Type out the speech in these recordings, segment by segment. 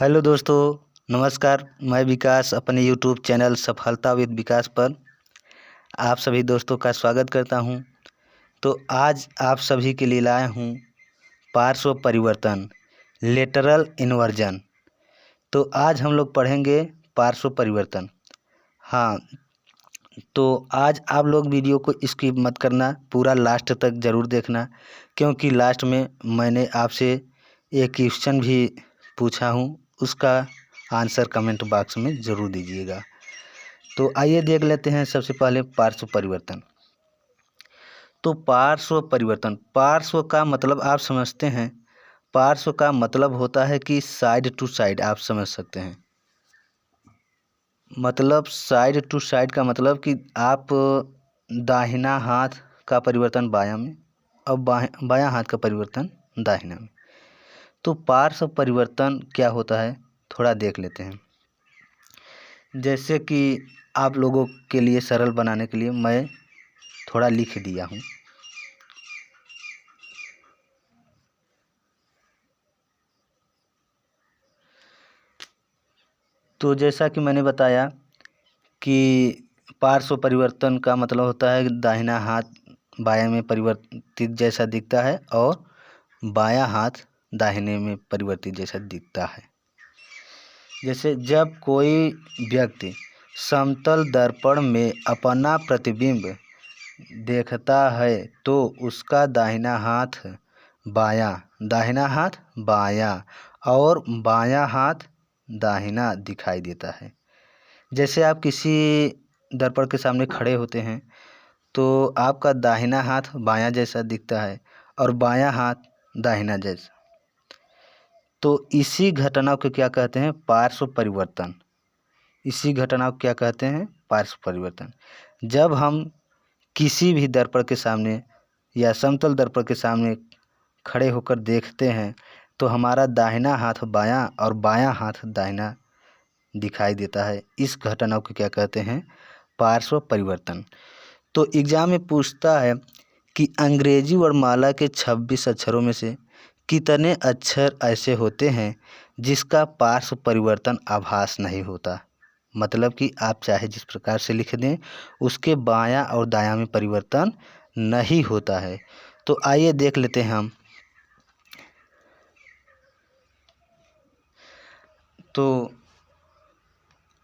Hello दोस्तों, नमस्कार। मैं विकास अपने यूट्यूब चैनल सफलता विद विकास पर आप सभी दोस्तों का स्वागत करता हूं। तो आज आप सभी के लिए लाया हूं पार्श्व परिवर्तन, लेटरल इन्वर्जन। तो आज हम लोग पढ़ेंगे पार्श्व परिवर्तन। हाँ, तो आज आप लोग वीडियो को स्किप मत करना, पूरा लास्ट तक ज़रूर देखना, क्योंकि लास्ट में मैंने आपसे एक क्वेश्चन भी पूछा हूँ, उसका आंसर कमेंट बॉक्स में ज़रूर दीजिएगा। तो आइए देख लेते हैं सबसे पहले पार्श्व परिवर्तन। तो पार्श्व का मतलब आप समझते हैं। पार्श्व का मतलब होता है कि साइड टू साइड, आप समझ सकते हैं। मतलब साइड टू साइड का मतलब कि आप दाहिना हाथ का परिवर्तन बायां में और बायां हाथ का परिवर्तन दाहिना में। तो पार्श्व परिवर्तन क्या होता है, थोड़ा देख लेते हैं। जैसे कि आप लोगों के लिए सरल बनाने के लिए मैं थोड़ा लिख दिया हूँ। तो जैसा कि मैंने बताया कि पार्श्व परिवर्तन का मतलब होता है दाहिना हाथ बायां में परिवर्तित जैसा दिखता है और बायां हाथ दाहिने में परिवर्तित जैसा दिखता है। जैसे जब कोई व्यक्ति समतल दर्पण में अपना प्रतिबिंब देखता है तो उसका दाहिना हाथ बायां और बायां हाथ दाहिना दिखाई देता है। जैसे आप किसी दर्पण के सामने खड़े होते हैं तो आपका दाहिना हाथ बायां जैसा दिखता है और बायां हाथ दाहिना जैसा। तो इसी घटना को क्या कहते हैं, पार्श्व परिवर्तन। इसी घटना को क्या कहते हैं, पार्श्व परिवर्तन। जब हम किसी भी दर्पण के सामने या समतल दर्पण के सामने खड़े होकर देखते हैं तो हमारा दाहिना हाथ बायां और बायां हाथ दाहिना दिखाई देता है। इस घटना को क्या कहते हैं, पार्श्व परिवर्तन। तो एग्जाम में पूछता है कि अंग्रेजी वर्णमाला के 26 अक्षरों में से कितने अक्षर ऐसे होते हैं जिसका पार्श्व परिवर्तन आभास नहीं होता। मतलब कि आप चाहे जिस प्रकार से लिख दें, उसके बायां और दायां में परिवर्तन नहीं होता है। तो आइए देख लेते हैं हम। तो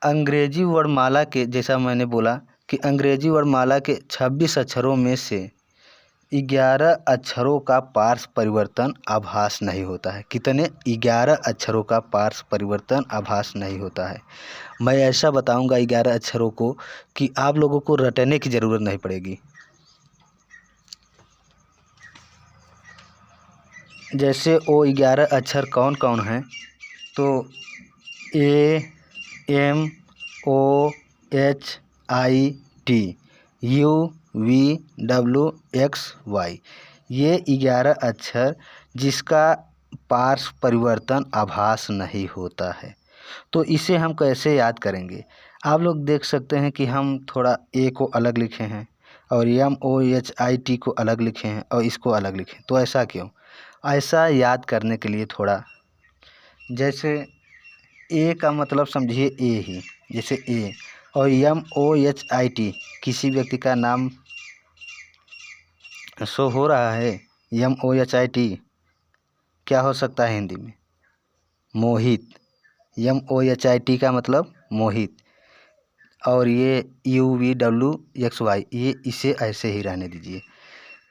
अंग्रेजी वर्णमाला के, जैसा मैंने बोला कि अंग्रेजी वर्णमाला के 26 अक्षरों में से 11 अक्षरों का पार्श्व परिवर्तन आभास नहीं होता है। कितने, 11 अक्षरों का पार्श्व परिवर्तन आभास नहीं होता है। मैं ऐसा बताऊंगा 11 अक्षरों को कि आप लोगों को रटने की ज़रूरत नहीं पड़ेगी। जैसे वो 11 अक्षर कौन कौन हैं, तो A M O H I T U V W X Y, ये 11 अक्षर जिसका पार्श्व परिवर्तन आभास नहीं होता है। तो इसे हम कैसे याद करेंगे, आप लोग देख सकते हैं कि हम थोड़ा ए को अलग लिखे हैं और M O H I T को अलग लिखे हैं और इसको अलग लिखे। तो ऐसा क्यों, ऐसा याद करने के लिए थोड़ा, जैसे ए का मतलब समझिए ए ही, जैसे ए, और M O H I T किसी व्यक्ति का नाम शो हो रहा है। M O H I T क्या हो सकता है हिंदी में, Mohit. M O H I T का मतलब मोहित। और ये U V W X Y, ये इसे ऐसे ही रहने दीजिए।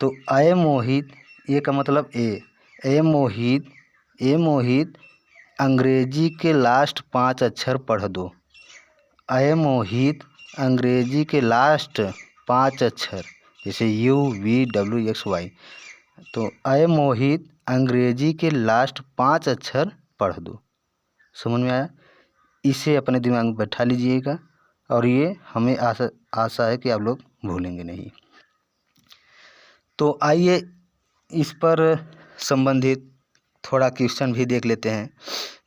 तो ए मोहित, ए का मतलब ए मोहित अंग्रेजी के लास्ट 5 अक्षर पढ़ दो। ए मोहित अंग्रेजी के लास्ट 5 अक्षर, जैसे U V W X Y. तो ए मोहित अंग्रेजी के लास्ट 5 अक्षर पढ़ दो। समझ में आया, इसे अपने दिमाग में बैठा लीजिएगा और ये हमें आशा है कि आप लोग भूलेंगे नहीं। तो आइए इस पर संबंधित थोड़ा क्वेश्चन भी देख लेते हैं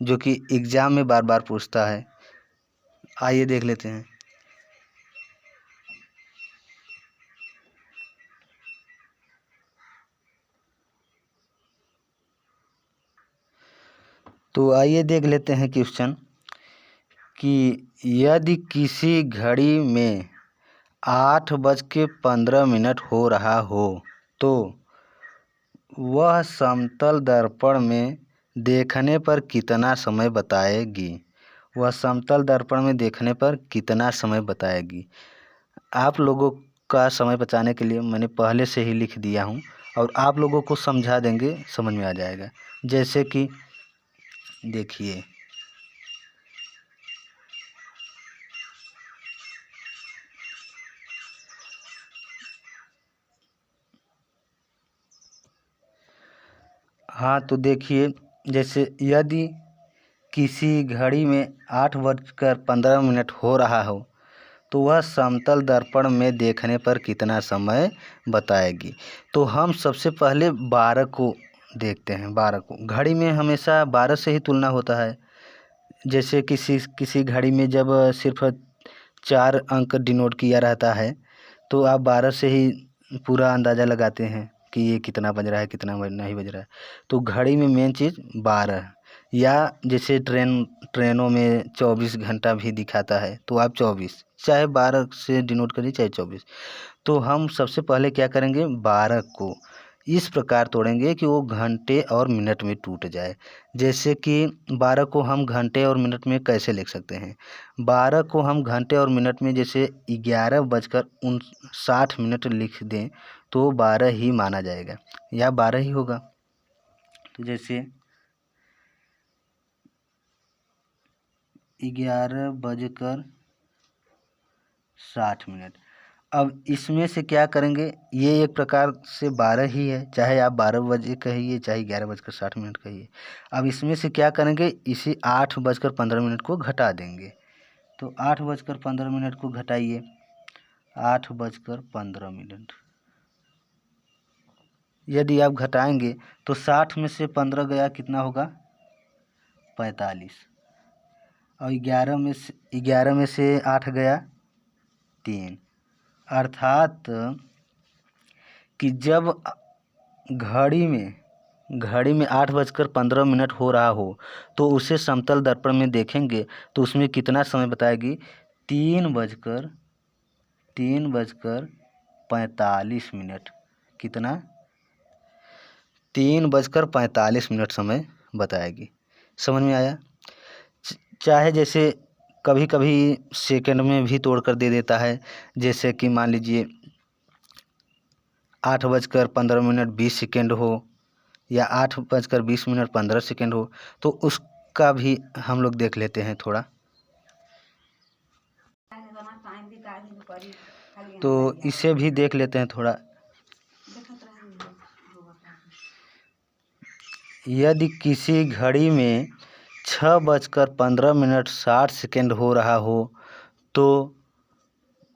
जो कि एग्ज़ाम में बार बार पूछता है। आइए देख लेते हैं। तो आइए देख लेते हैं क्वेश्चन कि यदि किसी घड़ी में 8:15 हो रहा हो तो वह समतल दर्पण में देखने पर कितना समय बताएगी। वह समतल दर्पण में देखने पर कितना समय बताएगी। आप लोगों का समय बचाने के लिए मैंने पहले से ही लिख दिया हूँ और आप लोगों को समझा देंगे, समझ में आ जाएगा। जैसे कि देखिए, हाँ तो देखिए, जैसे यदि किसी घड़ी में 8:15 हो रहा हो तो वह समतल दर्पण में देखने पर कितना समय बताएगी। तो हम सबसे पहले 12 को देखते हैं। 12 को घड़ी में हमेशा 12 से ही तुलना होता है। जैसे किसी घड़ी में जब सिर्फ 4 अंक डिनोट किया रहता है तो आप 12 से ही पूरा अंदाज़ा लगाते हैं कि ये कितना बज रहा है, कितना नहीं बज रहा है। तो घड़ी में मेन चीज़ 12, या जैसे ट्रेनों में 24 घंटा भी दिखाता है तो आप 24, चाहे 12 से डिनोट करिए चाहे 24। तो हम सबसे पहले क्या करेंगे, 12 को इस प्रकार तोड़ेंगे कि वो घंटे और मिनट में टूट जाए। जैसे कि 12 को हम घंटे और मिनट में कैसे लिख सकते हैं। 12 को हम घंटे और मिनट में जैसे 11:59 लिख दें तो 12 ही माना जाएगा या 12 ही होगा। तो जैसे 11:60। अब इसमें से क्या करेंगे, ये एक प्रकार से 12 ही है, चाहे आप 12 बजे कहिए चाहे 11:60 कहिए। अब इसमें से क्या करेंगे, इसी 8:15 को घटा देंगे। तो 8:15 को घटाइए 8:15। यदि आप घटाएंगे तो 60 में से 15 गया कितना होगा, 45। और 11 में से 8 गया 3। अर्थात कि जब घड़ी में 8:15 हो रहा हो तो उसे समतल दर्पण में देखेंगे तो उसमें कितना समय बताएगी, 3:45। कितना, 3:45 समय बताएगी। समझ में आया। चाहे जैसे कभी कभी सेकंड में भी तोड़कर दे देता है। जैसे कि मान लीजिए 8:15 20 सेकेंड हो या 8:20 15 सेकेंड हो, तो उसका भी हम लोग देख लेते हैं थोड़ा। तो इसे भी देख लेते हैं थोड़ा। यदि किसी घड़ी में 6:15 60 हो रहा हो तो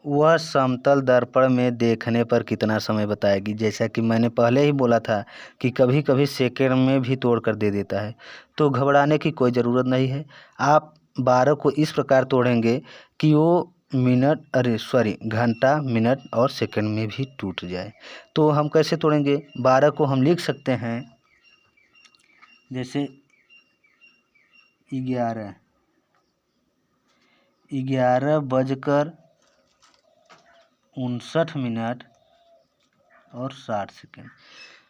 वह समतल दर्पण में देखने पर कितना समय बताएगी। जैसा कि मैंने पहले ही बोला था कि कभी कभी सेकंड में भी तोड़ कर दे देता है, तो घबराने की कोई ज़रूरत नहीं है। आप 12 को इस प्रकार तोड़ेंगे कि वो घंटा, मिनट और सेकंड में भी टूट जाए। तो हम कैसे तोड़ेंगे, 12 को हम लिख सकते हैं जैसे 11:59 और 60।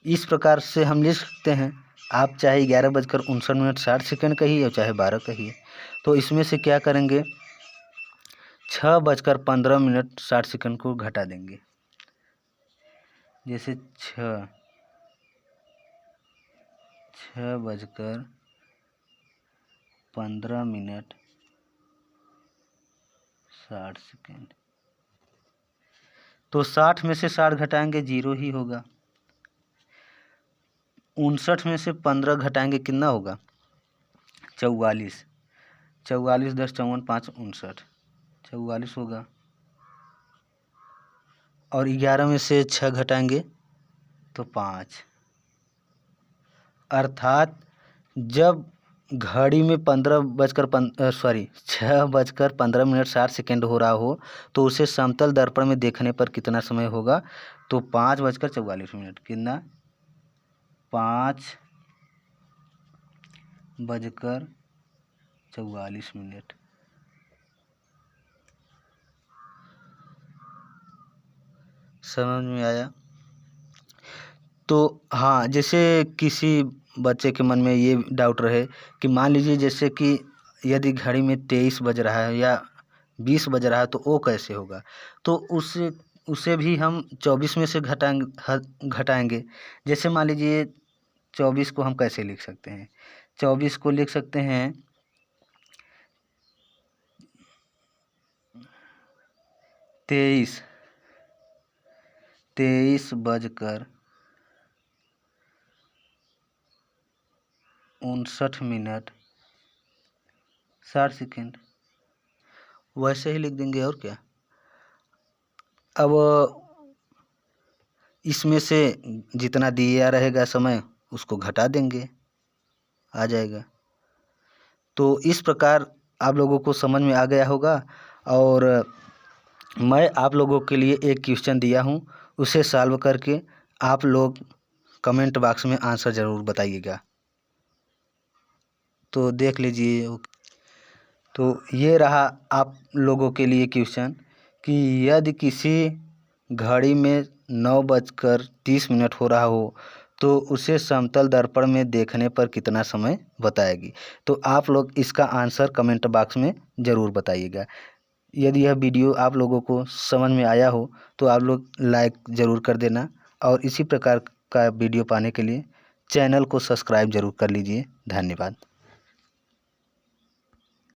इस प्रकार से हम लिख सकते हैं। आप चाहे 11:59 60 कहिए और चाहे 12 कहिए। तो इसमें से क्या करेंगे, 6:15 60 को घटा देंगे। जैसे 6:15 60। तो 60 में से 60 घटाएंगे 0 ही होगा। 59 में से 15 घटाएंगे कितना होगा, 44। 44 10 54 5 59, 44 होगा। और 11 में से 6 घटाएंगे तो 5। अर्थात जब घड़ी में 6:15 60 हो रहा हो तो उसे समतल दर्पण में देखने पर कितना समय होगा, तो 5:44। कितना, 5 11:44। समझ में आया? तो हाँ, जैसे किसी बच्चे के मन में ये डाउट रहे कि मान लीजिए जैसे कि यदि घड़ी में 23 बज रहा है या 20 बज रहा है तो वो कैसे होगा? तो उसे भी हम 24 में से घटाएंगे। जैसे मान लीजिए 24 को हम कैसे लिख सकते हैं? 24 को लिख सकते हैं 23 बजकर 59 मिनट 60 सेकेंड, वैसे ही लिख देंगे और क्या। अब इसमें से जितना दिया रहेगा समय उसको घटा देंगे, आ जाएगा। तो इस प्रकार आप लोगों को समझ में आ गया होगा। और मैं आप लोगों के लिए एक क्वेश्चन दिया हूँ, उसे सॉल्व करके आप लोग कमेंट बॉक्स में आंसर ज़रूर बताइएगा। तो देख लीजिए। तो ये रहा आप लोगों के लिए क्वेश्चन कि यदि किसी घड़ी में 9:30 हो रहा हो तो उसे समतल दर्पण में देखने पर कितना समय बताएगी। तो आप लोग इसका आंसर कमेंट बॉक्स में ज़रूर बताइएगा। यदि यह वीडियो आप लोगों को समझ में आया हो तो आप लोग लाइक ज़रूर कर देना, और इसी प्रकार का वीडियो पाने के लिए चैनल को सब्सक्राइब ज़रूर कर लीजिए। धन्यवाद।